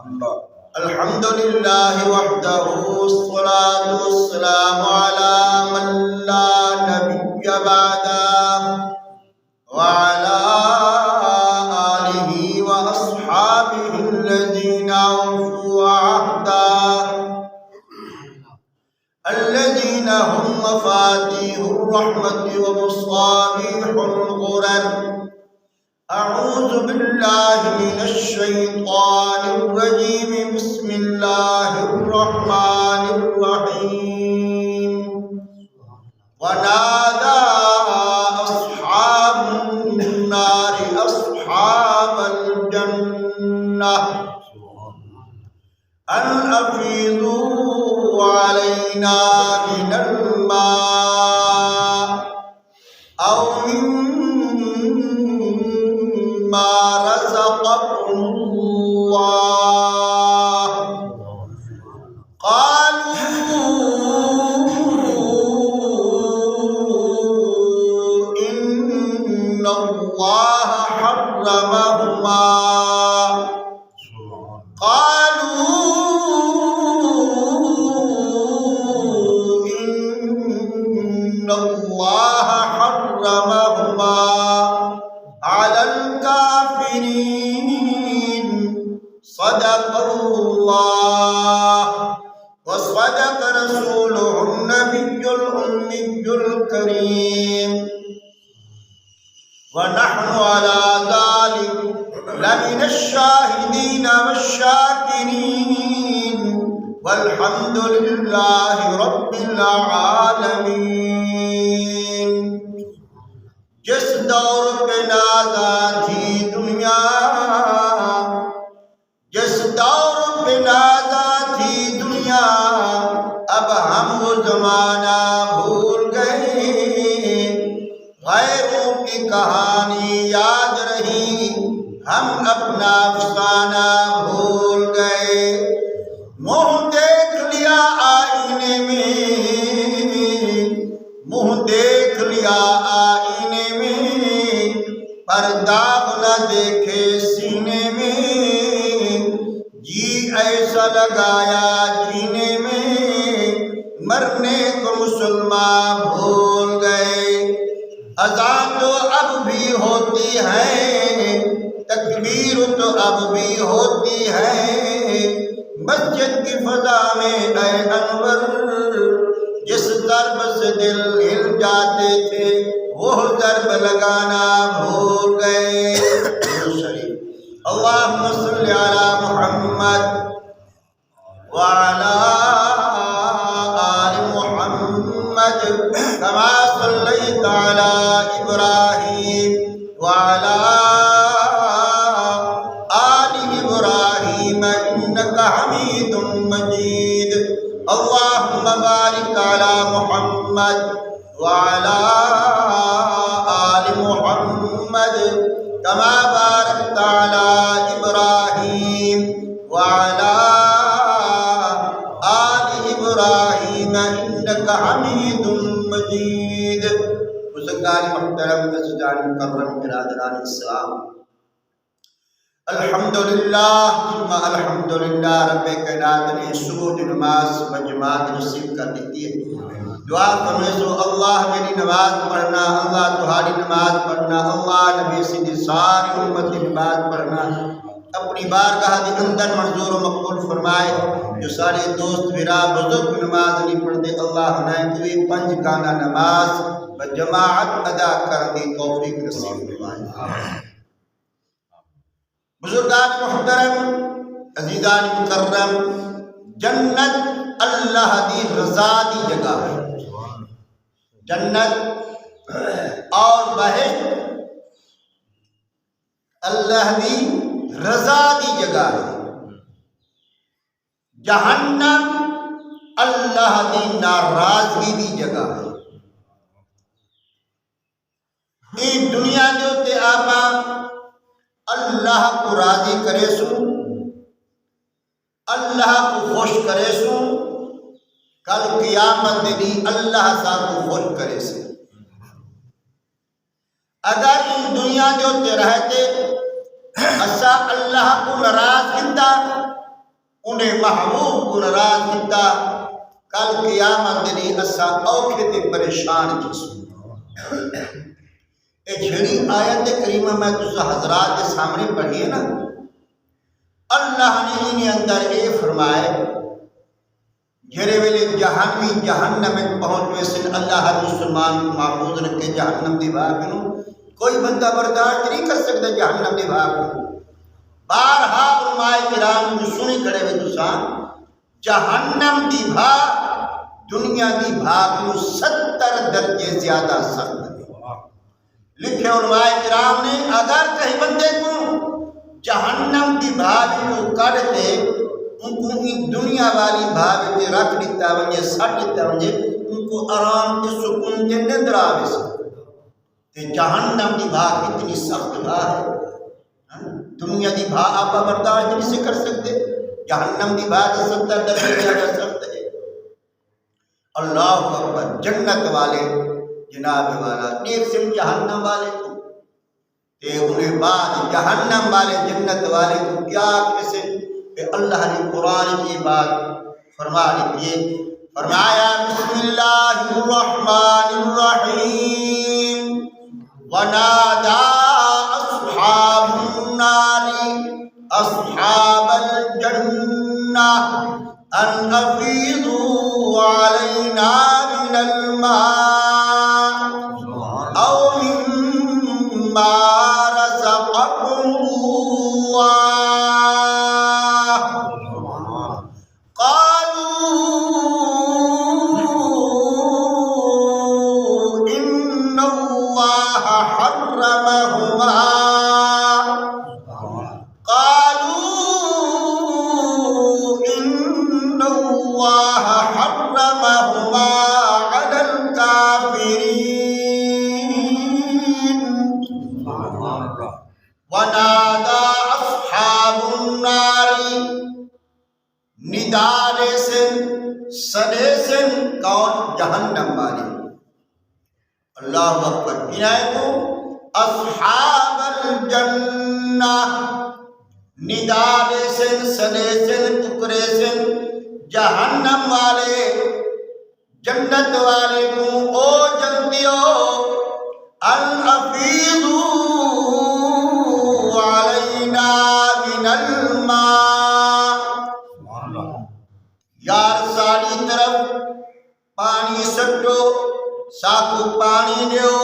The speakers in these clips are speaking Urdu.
الحمد لله وحده والصلاة والسلام على من لا نبي بعده وعلى آله وأصحابه الذين أوفوا عهده الذين هم مفاتيح الرحمة ومصابيح الغرر. أعوذ بالله من الشيطان الرجيم. بسم الله الرحمن الرحيم. ونادى أصحاب النار أصحاب الجنة أن أفيضوا علينا من الماء أو مما رزقكم الله. قالوا إن الله حرمهما. حرمهما على الكافرين. صدق الله وصدق رسوله النبي الأمي الكريم. ونحن على ذلك لمن الشاهدين والشاكرين والحمد لله رب العالمين. جس دور پہ نازا تھی دنیا، جس دور پہ نازا تھی دنیا، اب ہم وہ زمانہ بھول گئے. غیروں کی کہانی یاد رہی، ہم اپنا افسانہ بھول گئے. منہ دیکھ لیا آئینے میں، منہ دیکھ لیا آئینے میں، پر داغ نہ دیکھے سینے میں. جی ایسا لگایا جینے میں، مرنے کو مسلمان بھول گئے. اذان تو اب بھی ہوتی ہے، تکبیر تو اب بھی ہوتی ہے. مسجد کی فضا میں اے انور، جس ضرب سے دل ہل جاتے تھے وہ ضرب لگانا بھول گئے. اللہم صلی علی محمد وعلی آل محمد کما صلیت علی ابراہیم وعلی آل ابراہیم انکا حمید مجید. اللہم بارک علی محمد وعلی آل محمد کما بارکت علی ابراہیم وعلی آل ابراہیم انکا حمید مجید. بزرگان محترم، عزیزان مکرم، برادران اسلام، الحمدللہ ثم الحمدللہ رب کائنات نے سجود نماز بجماعت نصیب کر دیتی ہے. دعا فرمائے اللہ میری نماز پڑھنا، اللہ تمہاری نماز پڑھنا، اللہ نبی صدی ساری امت کی نماز پڑھنا اپنی بارگاہ کے اندر منظور و مقبول فرمائے. جو سارے دوست میرا بزرگ نماز نہیں پڑھتے، اللہ انہیں کوئی پنج گانا نماز بجماعت ادا کرنے توفیق نصیب فرمائے. بزرگان محترم، عزیزان مکرم، جنت اللہ دی رضا دی جگہ ہے. جنت اور بہشت اللہ دی رضا دی جگہ ہے. جہنم اللہ دی ناراضگی دی جگہ ہے. یہ دنیا جو تے آپا اللہ کو راضی کرے سو، اللہ کو خوش کرے سو، کل قیامت دی اللہ سا کو خوش کرے سے. اگر اس دنیا جو تے رہتے اسا اللہ کو ناراض کیتا انہیں محبوب کو ناراض کیتا کل قیامت دنی اسا اوکھے تے پریشان جسو اے جھڑی آیت کریمہ میں تسا حضرات کے سامنے پڑھی ہے نا اللہ نے انہیں اندر اے فرمائے جھڑے ویلے جہنمی جہنم میں پہنچوے سن اللہ ہر مسلمان کو محفوظ رکھے جہنم دی بھاگ نو کوئی بندہ برداشت نہیں کر سکتا جہنم دی بھاگ نو بارہا علماء کرام کو سنی کھڑے ہوئے تساں جہنم دی بھاگ دنیا دی بھاگ نو 70 درجے زیادہ سخت ہے لکھے علماء کرام نے اگر کہیں بندے کو جہنم دی بھاگ کو کر دے ان کو دنیا والی بھاگ تے رکھ دیتا ونجے سٹ دیتا ونجے ان کو آرام تے سکون تے نندر آوے تے جہنم دی بھاگ اتنی سخت بھاگ ہے دنیا دی بھاگ آپ برداشت نہیں سے کر سکتے جہنم دی بھاگ 70 درجے زیادہ سخت ہے اللہ اکبر جنت والے جناب والا ایک سن جہنم والے کو تے انہیں بعد جہنم والے جنت والے کو کیا کسے کہ اللہ نے قرآن کی بات فرما لیجئے فرمایا بسم اللہ الرحمن الرحیم ونادى أصحاب النار أصحاب الجنة أن أفيضوا علينا من الماء أو مما رزقكم الله قالوا إن الله حرمهما على الكافرين ونادى أصحاب النار نداء سے صدے سے کون جہنم والے اللہ اکبر کنائے کو اصحاب الجنہ نداء سے صدے سے پکرے سے جہنم والے جنت والے کو او جلدیو ان افیضوا علینا من الماء یار ساری طرف پانی سٹو ساکو پانی دیو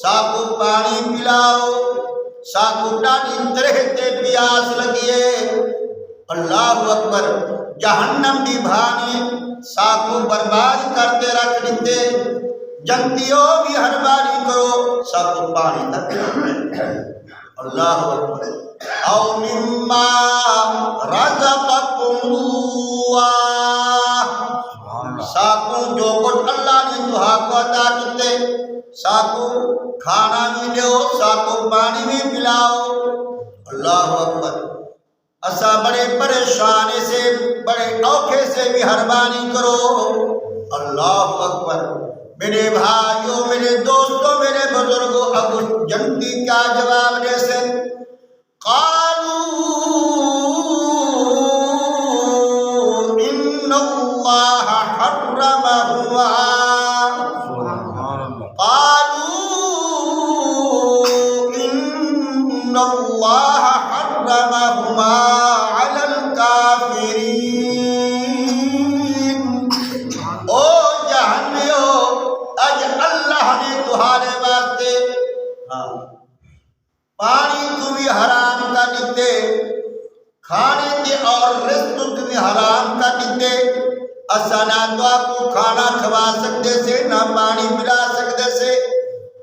ساکو پانی پلاؤ ساکو ڈاڈی طرح تے پیاس لگیے اللہ اکبر جہنم دی بھانی ساکو برباد کرتے رکھ دیتے جنتیوں بھی ہر باری کرو ساکو پانی تک اللہ اکبر او مما رزقکم اللہ ساکو جو کچھ اللہ نے تہا کو عطا کیتے ساکو کھانا بھی دیو ساکو پانی بھی پلاؤ اللہ اکبر اسا بڑے پریشانے سے بڑے اوکھے سے بھی مہربانی کرو اللہ اکبر میرے بھائیوں میرے دوستوں میرے بزرگوں اب جنتی کیا جواب دے سے قالوا ان اللہ حرمهما قالوا ان اللہ حرمهما على الكافرين او جہنمیو اج اللہ نے تمہارے واسطے پانی کو بھی حرام کر دیتے کھانے کے اور رزق کو بھی حرام کر دیتے اسا نہ تو آپ کو کھانا کھوا سکتے سے نہ پانی پلا سکتے سے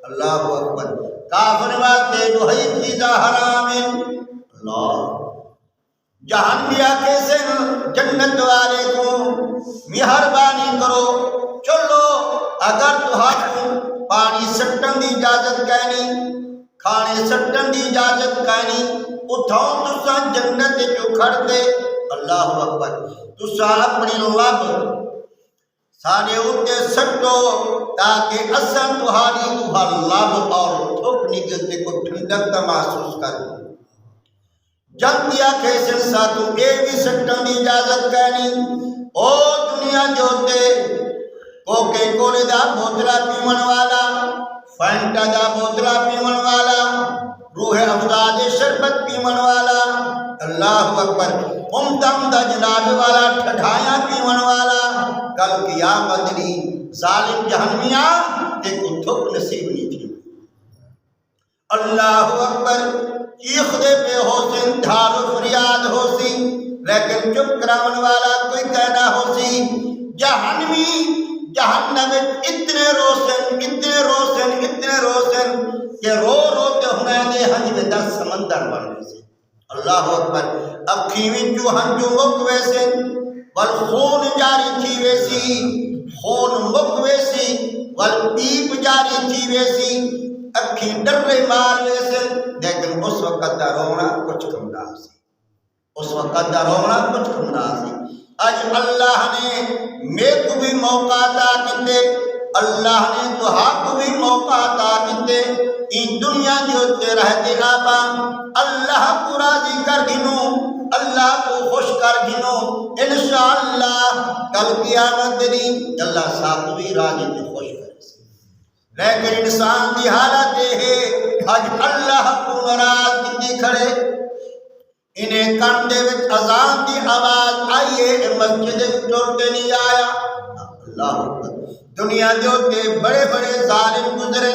اللہ اکبر کافر واسطے جو ہے چیزاں حرام ہیں اللہ جہنمیہ کیسے جنت والے کو مہربانی کرو چلو اگر تو پانی سٹن دی اجازت کہنی کھانے سٹن دی اجازت کہنی اٹھاؤ تسا جنت جو کھڑ دے اللہ اکبر تسا اپنی لب سانے اتے سٹو تاکہ اصل تہاری لب اور تھوک نکلتے کو ٹھنڈک کا محسوس کر جلدی آکھے سنسا تو اے بھی سٹن دی اجازت کہنی او دنیا جوتے کوکے کولے دا بوتلا پیمن والا فانٹا دا بوتلا پیمن والا روح افزاد شربت پیمن والا اللہ اکبر امدم دا جناب والا ٹھٹھایاں پیمن والا کل قیامت دی ظالم جہنمیاں تے کو تھک نصیب نہیں تھی اللہ اکبر چیخ دے پہ ہو سی دھار و فریاد ہو سی لیکن چپ کراون والا کوئی کہنا ہو سی جہنمی جہنم اتنے روشن کہ رو تے ہونے دے ہنج میں 10 سمندر بن گئے سے اللہ اکبر اکھی وچوں ہنجو مک ویسے ول خون جاری تھی ویسی خون مک ویسی ول پیپ جاری تھی ویسی اکھی ڈرے مار ویسے لیکن اس وقت دا رونا کچھ کم نہ سی اس وقت دا رونا کچھ کم نہ سی آج اللہ نے میں کو بھی موقع عطا کیتے اللہ نے تہا کو بھی موقع عطا کیتے ان دنیا جو تے رہتے آبا اللہ کو راضی کر گنو اللہ کو خوش کر گنو انشاءاللہ کل قیامت دن اللہ ساتھ بھی راضی تے خوش کر لیکن انسان دی حالت ہے آج اللہ کو ناراض کیتی کھڑے انہیں کان دے وچ اذان دی آواز آئیے مسجد ٹرتے نہیں آیا اللہ اکبر دنیا دے ہوتے بڑے بڑے ظالم گزرے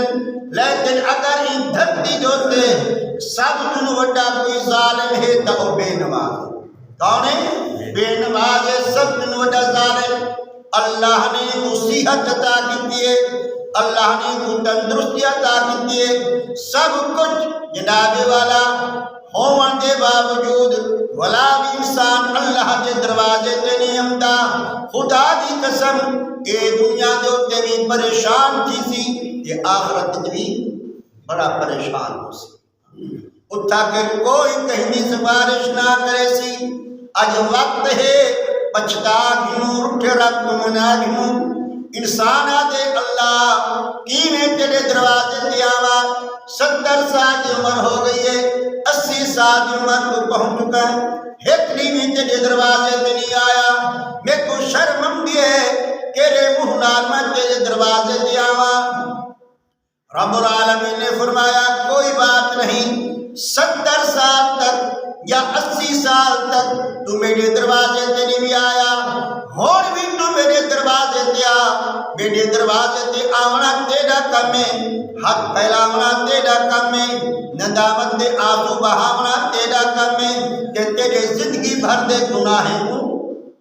لیکن اگر ان دھرتی دوتے سب تن وڈا کوئی ظالم ہے تو بے نماز کون ہے بے نماز ہے سب تن وڈا ظالم اللہ نے صحت عطا کی ہے اللہ نے کو تندرستی عطا کی ہے سب کچھ جناب والا ہون دے باوجود ولا بھی انسان اللہ کے دروازے تے نہیں آمدا خدا دی قسم اے دنیا دے تے بھی پریشان تھی سی تے آخرت بھی بڑا پریشان ہو سی اٹھا کے کوئی کہیں سفارش نہ کرے سی اج وقت ہے پچھتا گھنو اٹھے رب کو منا گھنو انسان آدھے اللہ کیویں تیرے دروازے تے آوا 70 سال کی عمر ہو گئی ہے 80 سال کی عمر کو پہنچ چکا ہے ایتنی بھی تیرے دروازے تے نہیں آیا میں کو شرم دی ہے تیرے منہ نال میں تیرے دروازے تے آوا رب العالمین نے فرمایا کوئی بات نہیں 70 سال تک یا 80 سال تک تو میرے دروازے تے نہیں بھی آیا اور بھی تو میرے دروازے تے آ میرے دروازے تے آونا تیرا کم ہے حق پھیلاونا تیرا کم ہے ندامت دے آنسو بہاونا تیرا کم ہے کہ تیرے زندگی بھر دے گناہیں کو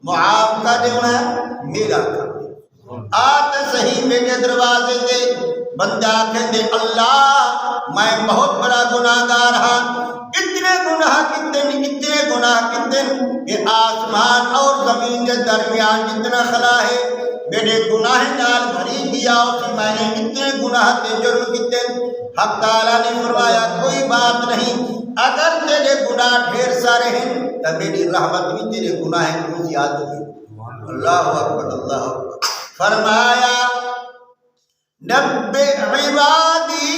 معاف کر دینا میرا کم ہے آت صحیح میرے دروازے تے بندہ کہتے اللہ میں بہت بڑا گناہگار ہاں اتنے گناہ کتنے یہ آسمان اور زمین کے درمیان جتنا خلا ہے میرے گناہ نال بھری دیا اسی میں نے اتنے گناہ تے جرم کتنے حق تعالیٰ نے فرمایا کوئی بات نہیں اگر تیرے گناہ ڈھیر سارے ہیں تو میری رحمت بھی تیرے گناہ کو زیادہ ہے اللہ اکبر اللہ اکبر فرمایا نبئ عبادی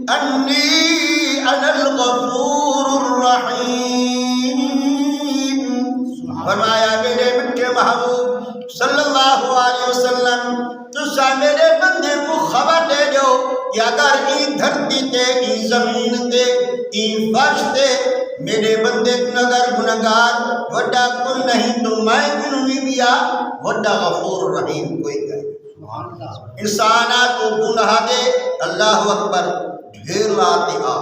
انی انا الغفور الرحیم فرمایا میرے میٹھے محبوب صلی اللہ علیہ وسلم تسا میرے بندے کو خبر دے دو کہ اگر این دھرتی تے این زمین تے این فرش تے میرے بندے کو اگر گناہگار وڈا کوئی نہیں تو میں کنوی بیا وڈا غفور رحیم کوئی کہے انسانات کو گناہ دے اللہ اکبر ڈھیر لاتے آ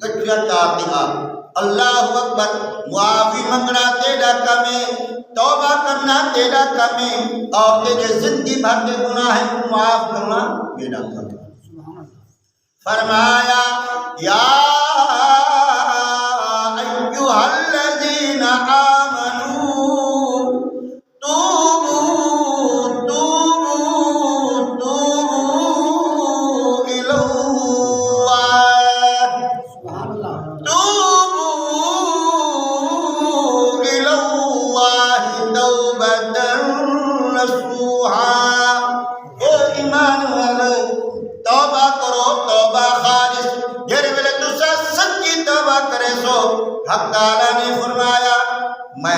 گٹھیا چاہتے آ اللہ اکبر معافی منگنا تیرا کمیں توبہ کرنا تیرا کمیں اور تیرے زندگی بھر کے گناہ کو معاف کرنا میرا کمیں فرمایا یا ایوہ الذین آمنوا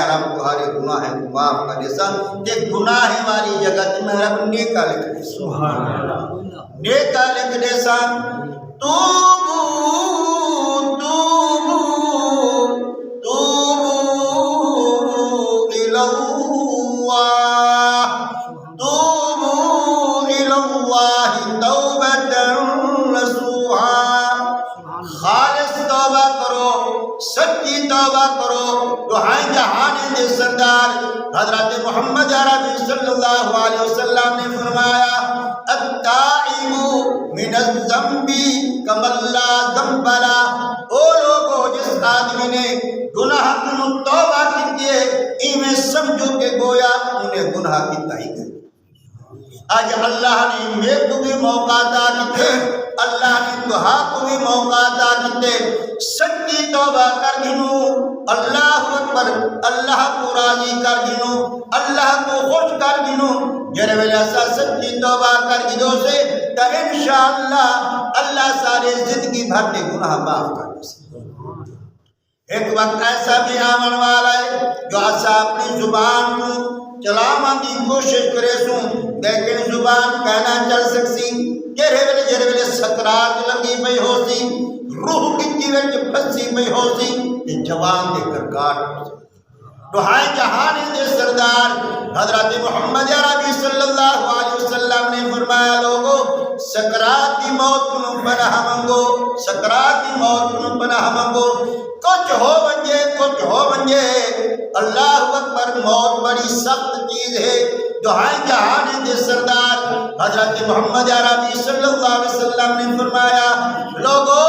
رب تمہارے گناہ کو معاف کر دے سن کہ گناہ والی جگہ تمہیں رب نیکا لکھ دے سن نیکا لکھ دے سن توبو توبو توبو الاللہ توبو الاللہ توبۃ نصوحا خالص توبہ کرو سچی توبہ کرو دعائیں جہان دے سردار حضرت محمد عربی صلی اللہ علیہ وسلم نے فرمایا التائب من الذنب کمن لا ذنب له او لوگو جس آدمی نے گناہ کو توبہ کی ہے ایویں سمجھو کہ گویا انہیں گناہ کی تائی ہے آج اللہ نے میں کو بھی موقع عطا کیتے اللہ نے دعا کو بھی موقع عطا کیتے سچی توبہ کر گنو اللہ اکبر اللہ کو راضی کر گنو اللہ کو خوش کر گنو جڑے ویلے اسا سچی توبہ کر گنو سے تو انشاءاللہ اللہ سارے زندگی بھر کے گناہ معاف کر دے ایک وقت ایسا بھی آمن والا ہے جو اسا اپنی زبان کو چلامان دی کوشش کرے سوں لیکن زبان کہنا چل سکسی جرے ویلے سکرات لگی پئی ہو سی روح کی وچ پھسی پئی ہو سی تے جوان دے کر کاٹ دعائیں جہان دے سردار حضرت محمد عربی صلی اللہ علیہ وسلم نے فرمایا لوگو سکرات دی موت کو پناہ منگو سکرات دی موت کو پناہ منگو کچھ ہو بنجے اللہ اکبر موت بڑی سخت چیز ہے دعائیں جہان دے سردار حضرت محمد عربی صلی اللہ علیہ وسلم نے فرمایا لوگو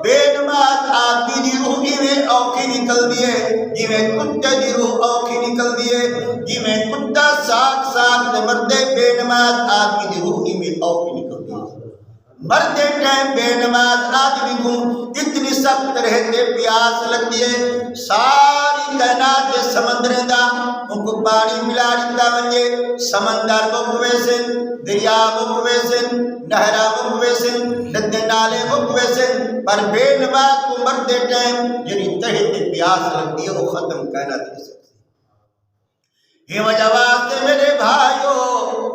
بے نماز آدمی دی روح میں اوکھی نکل دیے جی میں کتے دی روح اوکھی نکل دیے جی میں کتا ساکھ تے مردے بے نماز آدمی دی روح میں اوکھی نکل دیے مردے ٹائم بے نماز آدمی کو اتنی سخت رہتے پیاس لگتی ہے ساری کائنات دے سمندریں دا ان کو پانی ملا دیتا ونجے سمندر مکوے سن دریا مکوے سن نہرہ مکوے سن ندے نالے مکوے سن پر بے نماز کو مردے ٹائم جنہی تہتے پیاس لگتی ہے وہ ختم کائنات دے سکتی یہ وجہ واسطے میرے بھائیو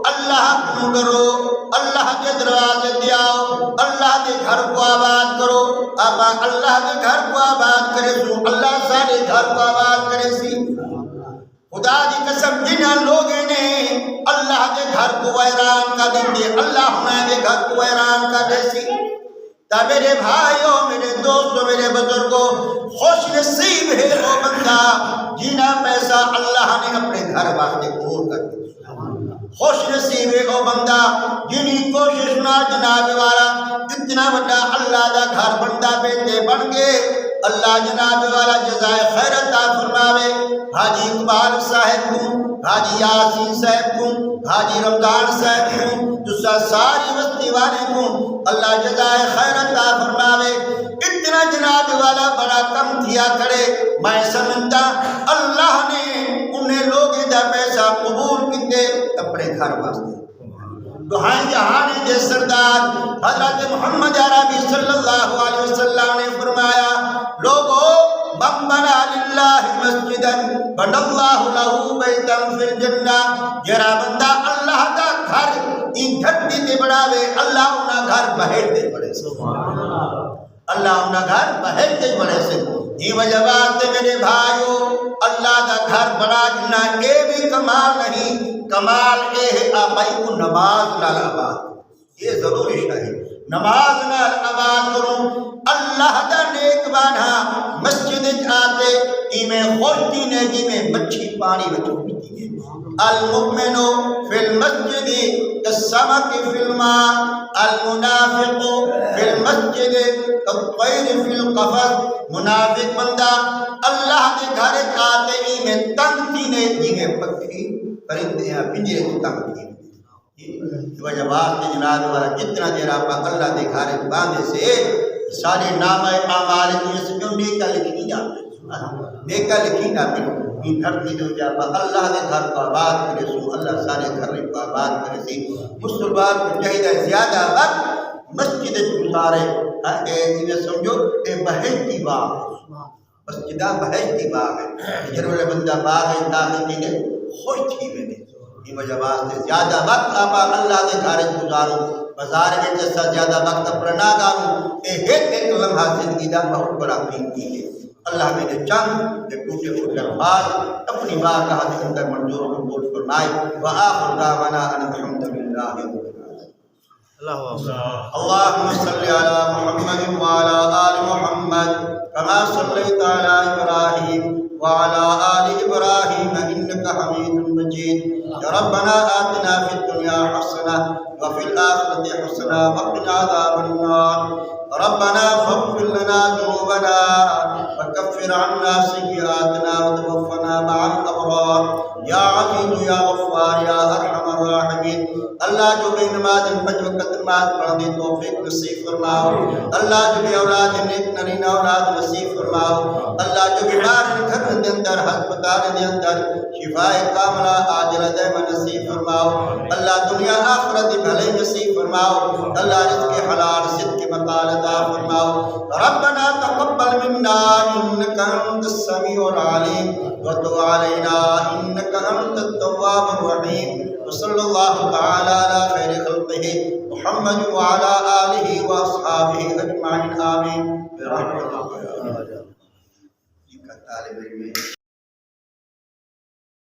اللہ کو کرو اللہ کے دروازے دیاؤ اللہ کے گھر کو آباد کرو ابا اللہ کے گھر کو آباد کرے سو اللہ سارے گھر کو آباد کرے سی خدا دی قسم جنہاں لوگیں نے اللہ کے گھر کو ویران کا دیتے اللہ ہمیں گھر کو ویران کا دے سی تا میرے بھائیوں میرے دوستوں میرے بزرگوں خوش نصیب ہے وہ بندہ جینا پیسہ اللہ نے اپنے گھر واسطے قبول کر دیا خوش نصیب ہے وہ بندہ جنہی کوشش نہ جناب والا اتنا بڑا اللہ دا گھر بندہ بیٹے بن گئے اللہ جناب والا جزائے خیر عطا فرماوے حاجی اقبال صاحب کو حاجی یاسین صاحب کو حاجی رمضان صاحب کو دوسرا ساری بستی والے کو اللہ جزائے خیر عطا فرماوے اتنا جناب والا بڑا کم کیا کرے میں سمجھتا اللہ نے انہیں لوگ دا پیسہ قبول کیتے اپنے گھر واسطے دعائیں جہان دے سردار حضرت محمد عربی صلی اللہ علیہ وسلم نے فرمایا لوگو من بنا للہ مسجدا بنا اللہ لہو بیتا فی الجنہ جرا بندہ اللہ دا گھر این گھٹی دے بڑھاوے اللہ انہا گھر بہر دے بڑھے سے اللہ انہا گھر بہر دے بڑھے سے یہ وجہ بات ہے میرے بھائیو اللہ دا گھر بڑا جنا اے بھی کمال نہیں کمال اے ہے آبائی کو نماز نال آباد یہ ضروری شاہد نماز نال آباد کروں اللہ دا نیک بانا مسجد آتے ایمیں خوشتی نے جیمیں مچھی پانی بچو پیتی ہے المؤمنو فی المسجد کالسمک فی الماء المنافق فی المسجد کالطیر فی القفر منافق بندہ اللہ کے گھر آتے ایمیں تنگ تینے جیمیں پکھی پرندے ہیں پنجرے کو تنگ تینے وجہ بات جناب والا جتنا دیر آپ اللہ دے گھر باندھے سے سارے نام اعمال میں سے کیوں نیکا لکھی جاتے نیکا لکھی جاتے یہ دھرتی دو جا اللہ دے گھر کو آباد کرے سو اللہ سارے گھر کو آباد کرے سی مسلمان کو چاہیے زیادہ وقت مسجد گزارے جنہیں سمجھو اے بہت کی بات مسجدہ بہشتی باغ ہے جنہوں نے بندہ باغ داخل تھی نے خوش تھی میں نے یہ وجہ واسطے زیادہ وقت آپ اللہ کے گھر گزارو بازار میں جیسا زیادہ وقت اپنا نہ گارو ایک لمحہ زندگی کا بہت بڑا قیمتی ہے اللہ میں نے چند ٹوٹے پھوٹے الفاظ اپنی بارگاہ کے اندر منظور قبول فرمائے وآخر دعوانا ان الحمد للہ اللهم صل على محمد وعلى آل محمد كما صليت على إبراهيم وعلى آل إبراهيم إنك حميد مجيد يا ربنا آتنا في الدنيا حسنة وفي الآخرة حسنة وقنا عذاب النار ربنا فاغفر لنا ذنوبنا وكفر عنا سيئاتنا وتوفنا مع الأبرار يا عزيز يا غفار يا أرحم الراحمين اللہ جو بے نماز پنج وقت نماز پڑھنے توفیق نصیب فرماؤ اللہ جو بے اولاد نیک نرین اولاد نصیب فرماؤ اللہ جو بیمار گھر دے اندر ہسپتال دے اندر شفاء کاملہ عاجلہ دائمہ نصیب فرماؤ اللہ دنیا آخرت بھلے نصیب فرماؤ اللہ رزق حلال صدق مقال عطا فرماؤ ربنا تقبل منا انك انت السميع العليم وتب علينا انك انت التواب الرحيم وصلی اللہ تعالی علی خیر خلقہ محمد وعلی آلہ واصحابہ اجمعین آمین برحمتہ